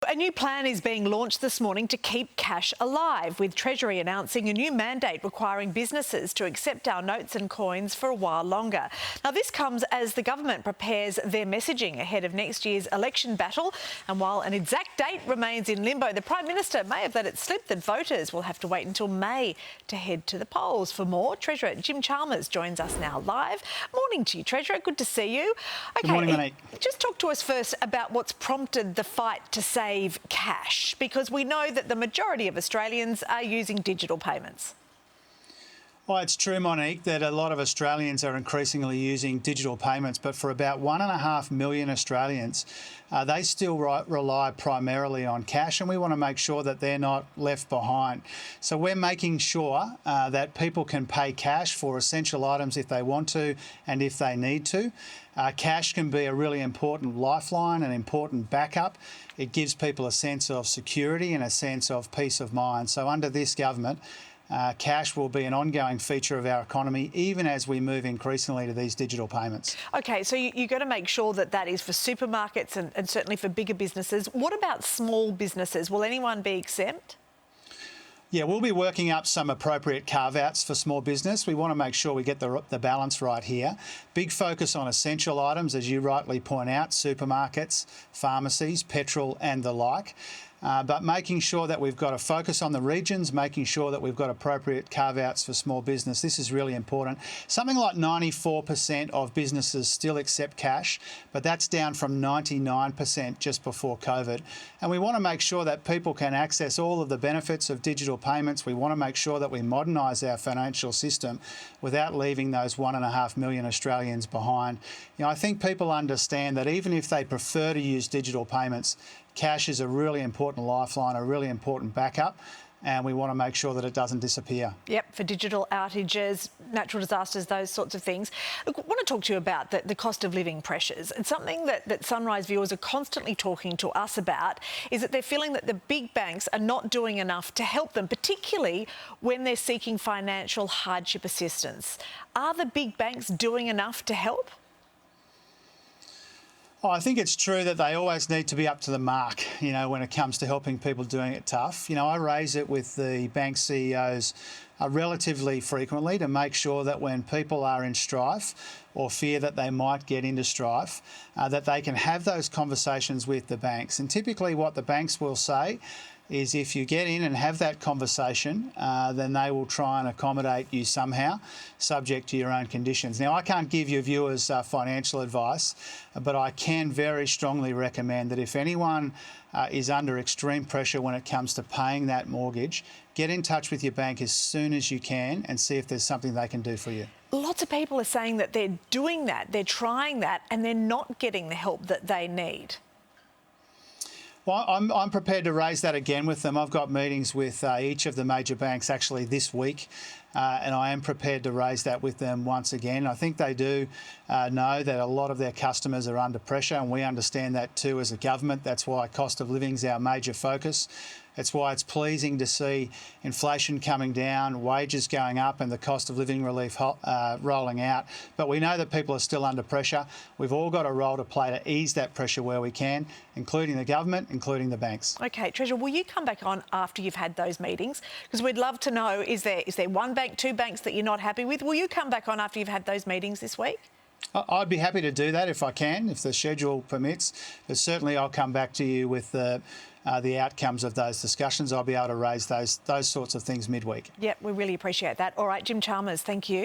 A new plan is being launched this morning to keep cash alive, with Treasury announcing a new mandate requiring businesses to accept our notes and coins for a while longer. Now, this comes as the government prepares their messaging ahead of next year's election battle. And while an exact date remains in limbo, the Prime Minister may have let it slip that voters will have to wait until May to head to the polls. For more, Treasurer Jim Chalmers joins us now live. Morning to you, Treasurer. Good to see you. Good morning, Monique. Just talk to us first about what's prompted the fight to save cash, because we know that the majority of Australians are using digital payments. Well, it's true, Monique, that a lot of Australians are increasingly using digital payments, but for about 1.5 million Australians, they still rely primarily on cash, and we want to make sure that they're not left behind. So we're making sure that people can pay cash for essential items if they want to and if they need to. Cash can be a really important lifeline, an important backup. It gives people a sense of security and a sense of peace of mind. So under this government, cash will be an ongoing feature of our economy, even as we move increasingly to these digital payments. OK, so you've got to make sure that that is for supermarkets and certainly for bigger businesses. What about small businesses? Will anyone be exempt? Yeah, we'll be working up some appropriate carve-outs for small business. We want to make sure we get the balance right here. Big focus on essential items, as you rightly point out, supermarkets, pharmacies, petrol and the like. But making sure that we've got a focus on the regions, making sure that we've got appropriate carve-outs for small business. This is really important. Something like 94% of businesses still accept cash, but that's down from 99% just before COVID. And we want to make sure that people can access all of the benefits of digital payments. We want to make sure that we modernise our financial system without leaving those 1.5 million Australians behind. You know, I think people understand that even if they prefer to use digital payments, cash is a really important lifeline, a really important backup, and we want to make sure that it doesn't disappear. Yep, for digital outages, natural disasters, those sorts of things. Look, I want to talk to you about the cost of living pressures. And something that Sunrise viewers are constantly talking to us about is that they're feeling that the big banks are not doing enough to help them, particularly when they're seeking financial hardship assistance. Are the big banks doing enough to help? Oh, I think it's true that they always need to be up to the mark, you know, when it comes to helping people doing it tough. You know, I raise it with the bank CEOs relatively frequently to make sure that when people are in strife or fear that they might get into strife, that they can have those conversations with the banks. And typically what the banks will say is if you get in and have that conversation, then they will try and accommodate you somehow, subject to your own conditions. Now, I can't give your viewers financial advice, but I can very strongly recommend that if anyone is under extreme pressure when it comes to paying that mortgage, get in touch with your bank as soon as you can and see if there's something they can do for you. Lots of people are saying that they're doing that, they're trying that, and they're not getting the help that they need. Well, I'm prepared to raise that again with them. I've got meetings with each of the major banks actually this week, and I am prepared to raise that with them once again. I think they do know that a lot of their customers are under pressure, and we understand that too as a government. That's why cost of living is our major focus. It's why it's pleasing to see inflation coming down, wages going up and the cost of living relief rolling out. But we know that people are still under pressure. We've all got a role to play to ease that pressure where we can, including the government, including the banks. OK, Treasurer, will you come back on after you've had those meetings? Because we'd love to know, is there one bank, two banks that you're not happy with? Will you come back on after you've had those meetings this week? I'd be happy to do that if I can, if the schedule permits. But certainly I'll come back to you with the outcomes of those discussions. I'll be able to raise those sorts of things midweek. Yep, we really appreciate that. All right, Jim Chalmers, thank you.